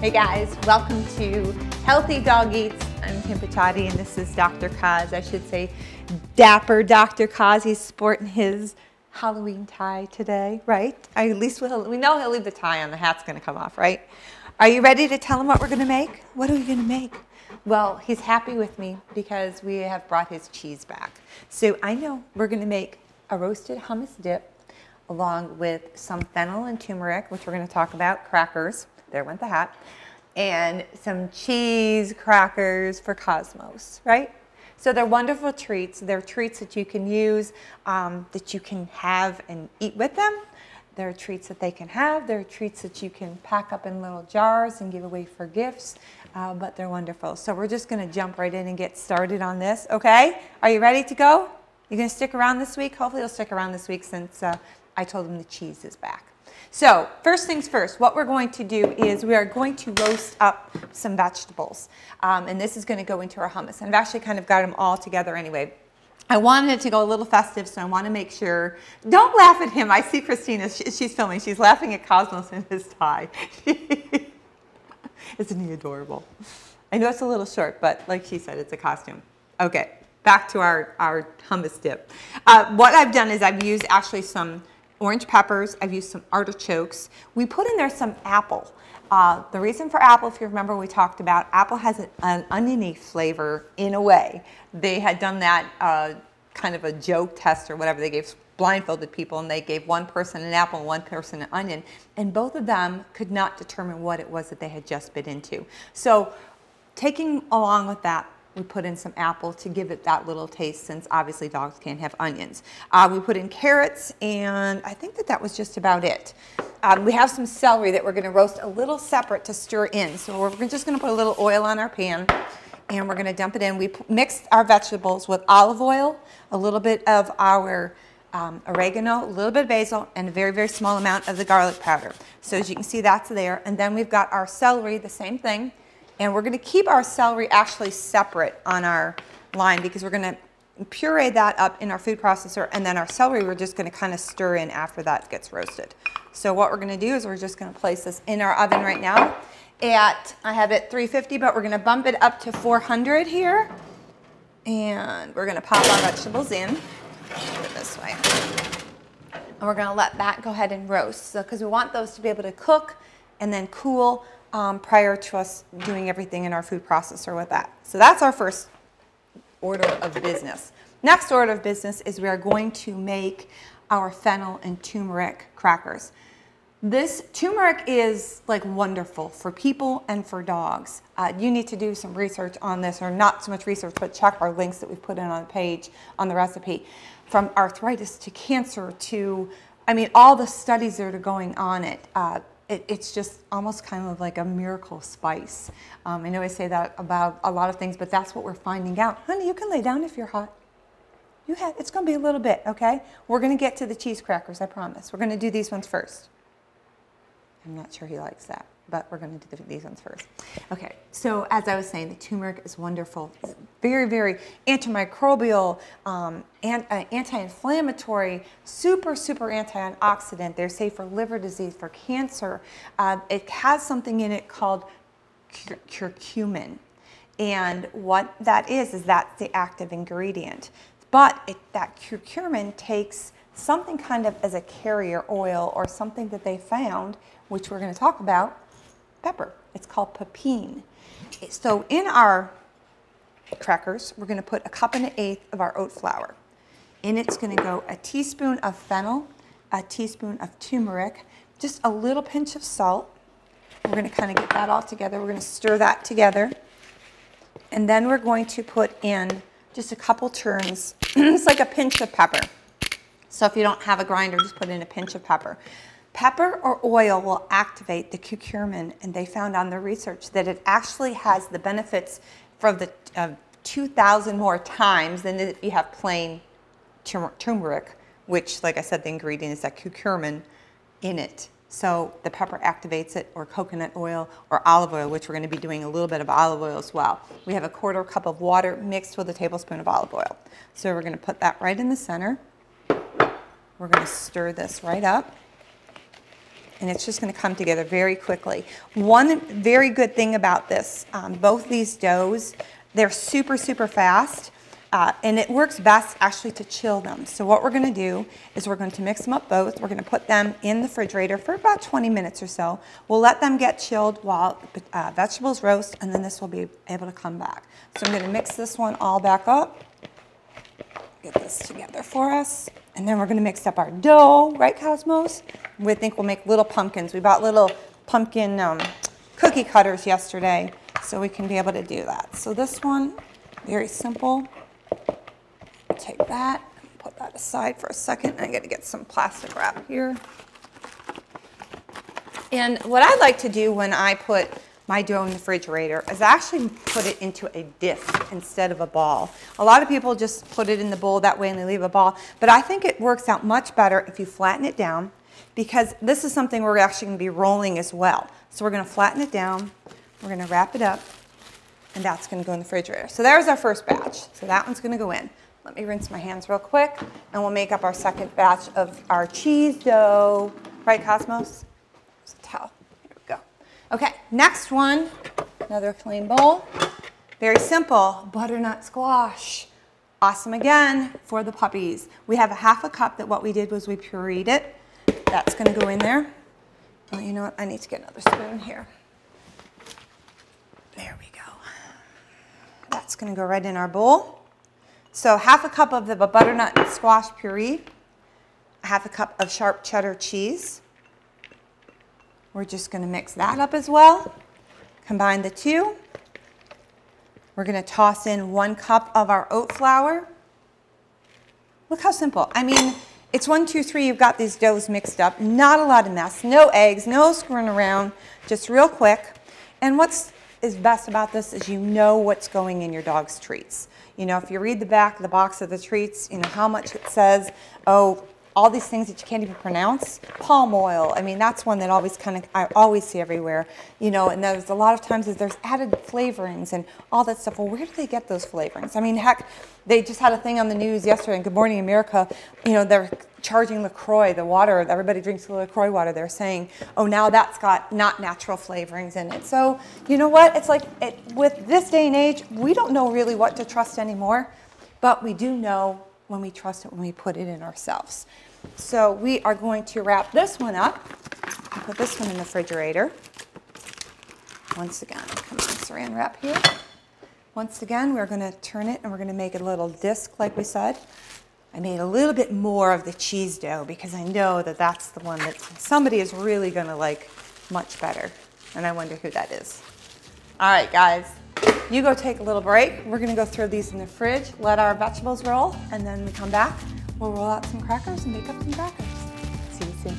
Hey guys, welcome to Healthy Dog Eats. I'm Kim Pachati and this is Dr. Cos. I should say dapper Dr. Cos. He's sporting his Halloween tie today, right? At least we know he'll leave the tie on. The hat's going to come off, right? Are you ready to tell him what we're going to make? What are we going to make? Well, he's happy with me because we have brought his cheese back. So I know we're going to make a roasted hummus dip along with some fennel and turmeric, which we're going to talk about, crackers. There went the hat. And some cheese crackers for Cosmos, right? So they're wonderful treats. They're treats that you can use, that you can have and eat with them. They're treats that they can have. They're treats that you can pack up in little jars and give away for gifts, but they're wonderful. So we're just gonna jump right in and get started on this, okay? Are you ready to go? You gonna stick around this week? Hopefully you'll stick around this week since I told them the cheese is back. So first things first, what we're going to do is we are going to roast up some vegetables. And this is going to go into our hummus. And I've actually kind of got them all together anyway. I wanted it to go a little festive, so I want to make sure. Don't laugh at him. I see Christina. She's filming. She's laughing at Cosmos in his tie. Isn't he adorable? I know it's a little short, but like she said, it's a costume. Okay, back to our hummus dip. What I've done is I've used actually some orange peppers. I've used some artichokes. We put in there some apple. The reason for apple, if you remember we talked about, apple has an oniony flavor in a way. They had done that kind of a joke test or whatever. They gave blindfolded people and they gave one person an apple and one person an onion. And both of them could not determine what it was that they had just bit into. So taking along with that, we put in some apple to give it that little taste since obviously dogs can't have onions. We put in carrots and I think that was just about it. We have some celery that we're going to roast a little separate to stir in. So we're just going to put a little oil on our pan and we're going to dump it in. We mixed our vegetables with olive oil, a little bit of our oregano, a little bit of basil, and a very, very small amount of the garlic powder. So as you can see, that's there. And then we've got our celery, the same thing. And we're going to keep our celery actually separate on our line because we're going to puree that up in our food processor, and then our celery we're just going to kind of stir in after that gets roasted. So what we're going to do is we're just going to place this in our oven right now at, I have it 350, but we're going to bump it up to 400 here. And we're going to pop our vegetables in. Put it this way. And we're going to let that go ahead and roast. So because we want those to be able to cook and then cool prior to us doing everything in our food processor with that. So that's our first order of business. Next order of business is we are going to make our fennel and turmeric crackers. This turmeric is like wonderful for people and for dogs. You need to do some research on this, or not so much research, but check our links that we've put in on the page on the recipe. From arthritis to cancer to, I mean, all the studies that are going on it. It's just almost kind of like a miracle spice. I know I say that about a lot of things, but that's what we're finding out. Honey, you can lay down if you're hot. It's going to be a little bit, okay? We're going to get to the cheese crackers, I promise. We're going to do these ones first. I'm not sure he likes that, but we're going to do these ones first. Okay, so as I was saying, the turmeric is wonderful. It's very, very antimicrobial, anti-inflammatory, super, super antioxidant. They're safe for liver disease, for cancer. It has something in it called curcumin. And what that is that's the active ingredient. But that curcumin takes something kind of as a carrier oil or something that they found, which we're going to talk about, pepper. It's called pepine. So in our crackers, we're going to put 1 1/8 cups of our oat flour. In it's going to go a teaspoon of fennel, a teaspoon of turmeric, just a little pinch of salt. We're going to kind of get that all together. We're going to stir that together. And then we're going to put in just a couple turns. It's like a pinch of pepper. So if you don't have a grinder, just put in a pinch of pepper. Pepper or oil will activate the curcumin, and they found on their research that it actually has the benefits for the 2,000 more times than if you have plain turmeric, which, like I said, the ingredient is that curcumin in it. So the pepper activates it, or coconut oil, or olive oil, which we're going to be doing a little bit of olive oil as well. We have 1/4 cup of water mixed with a tablespoon of olive oil. So we're going to put that right in the center. We're going to stir this right up. and it's just going to come together very quickly. One very good thing about this, both these doughs, they're super, super fast. And it works best actually to chill them. So what we're going to do is we're going to mix them up both. We're going to put them in the refrigerator for about 20 minutes or so. We'll let them get chilled while vegetables roast, and then this will be able to come back. So I'm going to mix this one all back up. Get this together for us. And then we're going to mix up our dough, right, Cosmos? We think we'll make little pumpkins. We bought little pumpkin cookie cutters yesterday, so we can be able to do that. So this one, very simple. Take that, put that aside for a second. I'm going to get some plastic wrap here. And what I like to do when I put my dough in the refrigerator is actually put it into a disc instead of a ball. A lot of people just put it in the bowl that way and they leave a ball, but I think it works out much better if you flatten it down, because this is something we're actually going to be rolling as well. So we're going to flatten it down, we're going to wrap it up, and that's going to go in the refrigerator. So there's our first batch. So that one's going to go in. Let me rinse my hands real quick, and we'll make up our second batch of our cheese dough. Right, Cosmos? There's a towel. Here we go. Okay, next one, another clean bowl. Very simple, butternut squash. Awesome again for the puppies. We have a half a cup that what we did was we pureed it. That's going to go in there. Oh, you know what? I need to get another spoon here. There we go. That's going to go right in our bowl. So half a cup of the butternut and squash puree, half a cup of sharp cheddar cheese. We're just going to mix that up as well. Combine the two. We're going to toss in 1 cup of our oat flour. Look how simple. I mean, it's 1, 2, 3. You've got these doughs mixed up. Not a lot of mess. No eggs, no screwing around. Just real quick. And what's best about this is you know what's going in your dog's treats. You know, if you read the back of the box of the treats, you know how much it says. Oh, all these things that you can't even pronounce. Palm oil. I mean, that's one that I always see everywhere. You know, and there's a lot of times there's added flavorings and all that stuff. Well, where do they get those flavorings? I mean, heck, they just had a thing on the news yesterday in Good Morning America. You know, they're charging LaCroix, the water, everybody drinks the LaCroix water. They're saying, oh, now that's got not natural flavorings in it. So, you know what? It's like, with this day and age, we don't know really what to trust anymore, but we do know when we trust it when we put it in ourselves. So we are going to wrap this one up, put this one in the refrigerator. Once again, come on, saran wrap here. Once again, we're going to turn it and we're going to make a little disc like we said. I made a little bit more of the cheese dough because I know that that's the one that somebody is really going to like much better. And I wonder who that is. All right, guys, you go take a little break. We're going to go throw these in the fridge, let our vegetables roll, and then we come back. We'll roll out some crackers and make up some crackers. See you soon.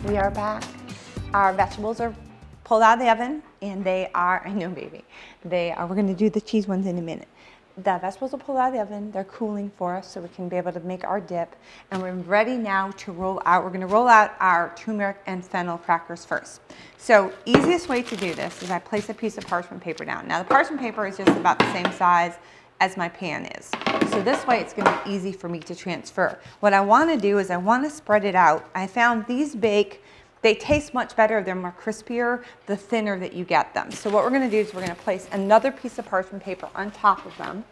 We are back. Our vegetables are pulled out of the oven, and they are, I know baby, we're going to do the cheese ones in a minute. The vegetables are pulled out of the oven. They're cooling for us so we can be able to make our dip. And we're ready now to roll out. We're going to roll out our turmeric and fennel crackers first. So easiest way to do this is I place a piece of parchment paper down. Now the parchment paper is just about the same size as my pan is. So this way it's going to be easy for me to transfer. What I want to do is I want to spread it out. I found these bake. They taste much better. They're more crispier the thinner that you get them. So what we're going to do is we're going to place another piece of parchment paper on top of them.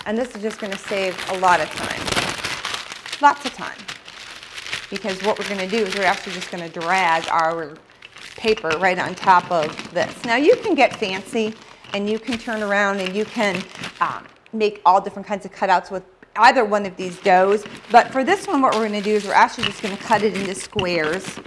And this is just going to save a lot of time. Lots of time. Because what we're going to do is we're actually just going to drag our paper right on top of this. Now you can get fancy and you can turn around and you can make all different kinds of cutouts with either one of these doughs. But for this one, what we're going to do is we're actually just going to cut it into squares.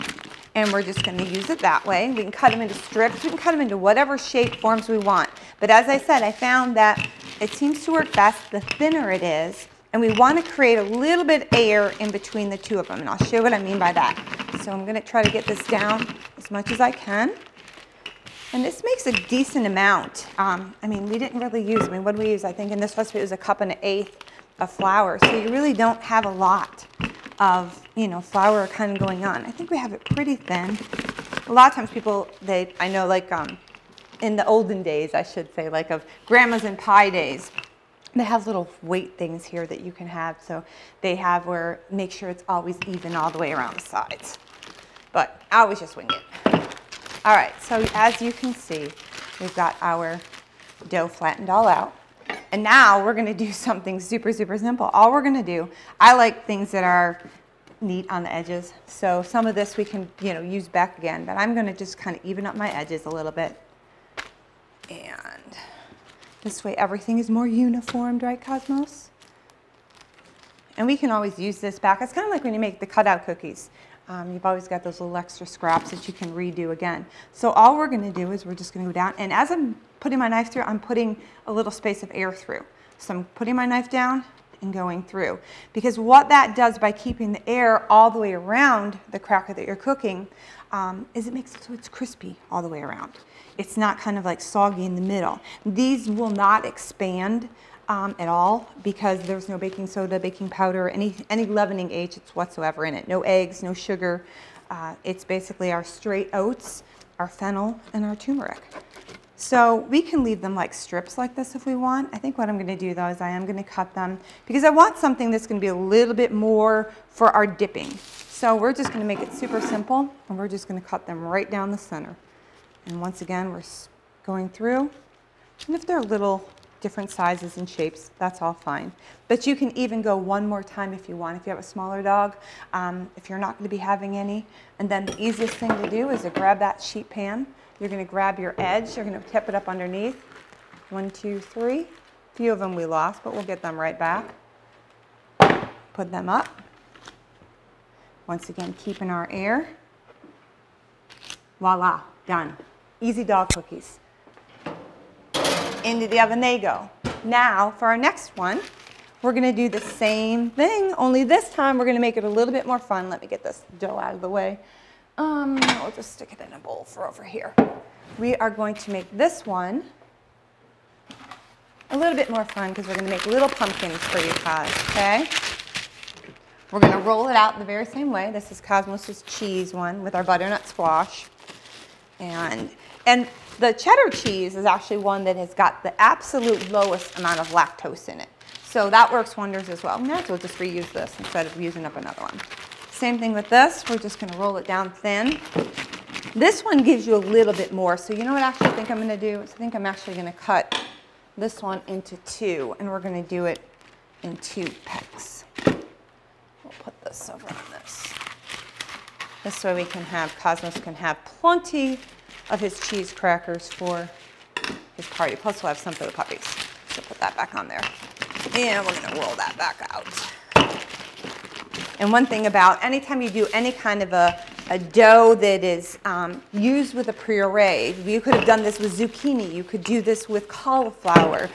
And we're just going to use it that way. We can cut them into strips. We can cut them into whatever shape forms we want. But as I said, I found that it seems to work best the thinner it is. And we want to create a little bit of air in between the two of them. And I'll show you what I mean by that. So I'm going to try to get this down as much as I can. And this makes a decent amount. I mean, we didn't really use, what did we use? I think in this recipe it was 1.1 cups of flour. So you really don't have a lot. of, you know, flour kind of going on. I think we have it pretty thin. A lot of times people, I know like in the olden days, I should say, like of grandmas and pie days, they have little weight things here that you can have. So they have where, make sure it's always even all the way around the sides. But I always just wing it. All right, so as you can see, we've got our dough flattened all out. And now we're gonna do something super, super simple. All we're gonna do, I like things that are neat on the edges. So some of this we can, you know, use back again, but I'm gonna just kind of even up my edges a little bit. And this way everything is more uniformed, right, Cosmos? And we can always use this back. It's kind of like when you make the cutout cookies. You've always got those little extra scraps that you can redo again. So all we're gonna do is we're just gonna go down, and as I'm putting my knife through, I'm putting a little space of air through. So I'm putting my knife down and going through. Because what that does by keeping the air all the way around the cracker that you're cooking is it makes it so it's crispy all the way around. It's not kind of like soggy in the middle. These will not expand at all because there's no baking soda, baking powder, any leavening agents whatsoever in it. No eggs, no sugar. It's basically our straight oats, our fennel, and our turmeric. So we can leave them like strips like this if we want. I think what I'm gonna do though is I am gonna cut them because I want something that's gonna be a little bit more for our dipping. So we're just gonna make it super simple and we're just gonna cut them right down the center. And once again, we're going through. And if they're little different sizes and shapes, that's all fine. But you can even go one more time if you want, if you have a smaller dog, if you're not gonna be having any. And then the easiest thing to do is to grab that sheet pan. You're gonna grab your edge, you're gonna tip it up underneath. 1, 2, 3. A few of them we lost, but we'll get them right back. Put them up. Once again, keeping our air. Voila, done. Easy dog cookies. Into the oven they go. Now, for our next one, we're gonna do the same thing, only this time we're gonna make it a little bit more fun. Let me get this dough out of the way. We'll just stick it in a bowl for over here. We are going to make this one a little bit more fun because we're gonna make little pumpkins for you guys, okay? We're gonna roll it out the very same way. This is Cosmos's cheese one with our butternut squash. And the cheddar cheese is actually one that has got the absolute lowest amount of lactose in it. So that works wonders as well. Now we'll just reuse this instead of using up another one. Same thing with this. We're just gonna roll it down thin. This one gives you a little bit more. So you know what I actually think I'm gonna do? I think I'm actually gonna cut this one into 2 and we're gonna do it in 2 pecks. We'll put this over on this. This way we can have, Cosmos can have plenty of his cheese crackers for his party. Plus we'll have some for the puppies. So put that back on there. And we're gonna roll that back out. And one thing about anytime you do any kind of a dough that is used with a puree, you could have done this with zucchini, you could do this with cauliflower,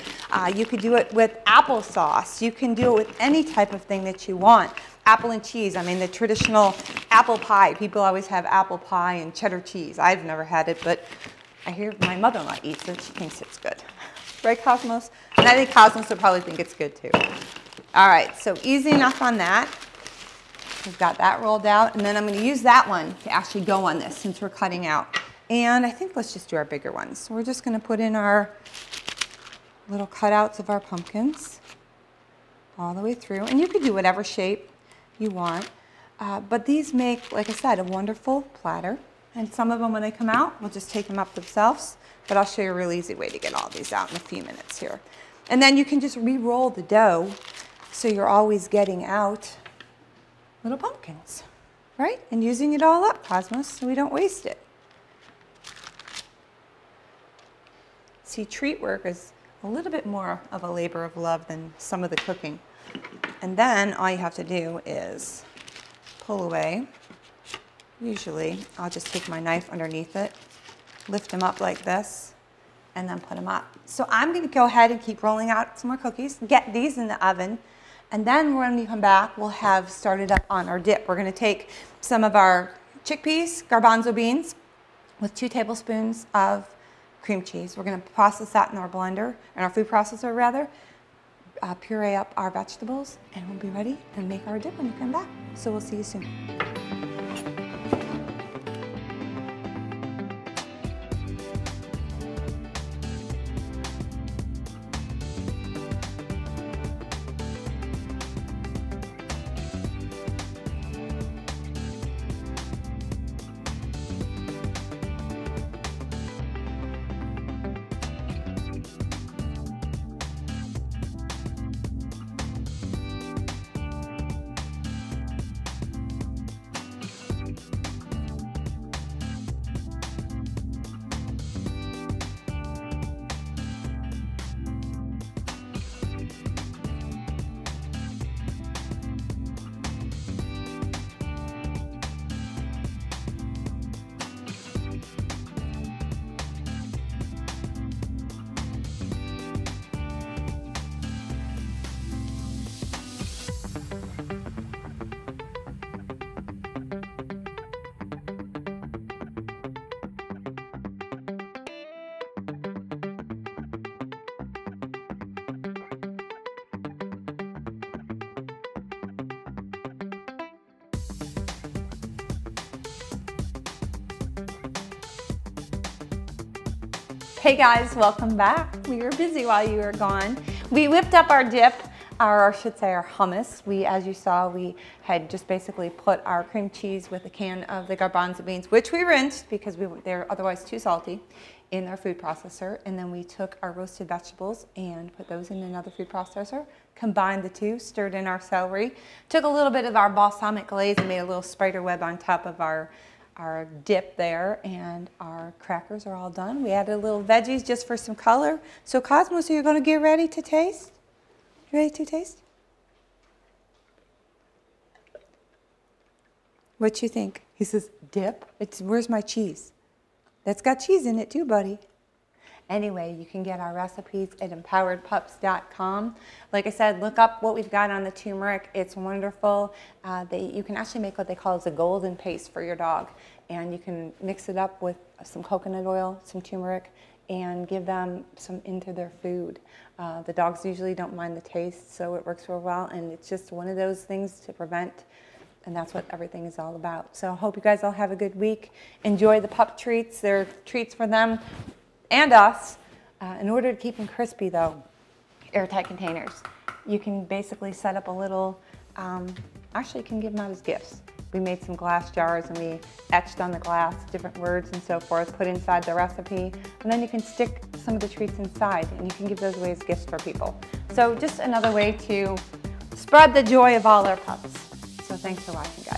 you could do it with applesauce, you can do it with any type of thing that you want. Apple and cheese, I mean the traditional apple pie, people always have apple pie and cheddar cheese. I've never had it, but I hear my mother-in-law eats it, she thinks it's good. Right, Cosmos? And I think Cosmos would probably think it's good too. All right, so easy enough on that. We've got that rolled out, and then I'm going to use that one to actually go on this since we're cutting out. And I think let's just do our bigger ones. So we're just going to put in our little cutouts of our pumpkins all the way through. And you could do whatever shape you want. But these make, like I said, a wonderful platter. And some of them, when they come out, we'll just take them up themselves. But I'll show you a real easy way to get all these out in a few minutes here. And then you can just re-roll the dough so you're always getting out little pumpkins, right? And using it all up, Cosmos, so we don't waste it. See, treat work is a little bit more of a labor of love than some of the cooking. And then all you have to do is pull away. Usually, I'll just take my knife underneath it, lift them up like this, and then put them up. So I'm gonna go ahead and keep rolling out some more cookies, get these in the oven, and then when we come back, we'll have started up on our dip. We're gonna take some of our chickpeas, garbanzo beans, with 2 tablespoons of cream cheese. We're gonna process that in our blender, in our food processor rather. puree up our vegetables, and we'll be ready and make our dip when you come back. So we'll see you soon. Hey guys, welcome back. We were busy while you were gone. We whipped up our dip, or I should say our hummus. As you saw, we had just basically put our cream cheese with a can of the garbanzo beans, which we rinsed because they're otherwise too salty, in our food processor. And then we took our roasted vegetables and put those in another food processor, combined the two, stirred in our celery, took a little bit of our balsamic glaze and made a little spider web on top of our dip there, and our crackers are all done. We added a little veggies just for some color. So Cosmos, are you going to get ready to taste? You ready to taste? What you think? He says, dip? Where's my cheese? That's got cheese in it too, buddy. Anyway, you can get our recipes at empoweredpups.com. Like I said, look up what we've got on the turmeric. It's wonderful. You can actually make what they call a golden paste for your dog. And you can mix it up with some coconut oil, some turmeric, and give them some into their food. The dogs usually don't mind the taste, so it works real well. And it's just one of those things to prevent, and that's what everything is all about. So I hope you guys all have a good week. Enjoy the pup treats. They're treats for them and us. In order to keep them crispy though, airtight containers. You can basically set up a little, actually you can give them out as gifts. We made some glass jars and we etched on the glass different words and so forth, put inside the recipe, and then you can stick some of the treats inside and you can give those away as gifts for people. So just another way to spread the joy of all our pups. So thanks for watching, guys.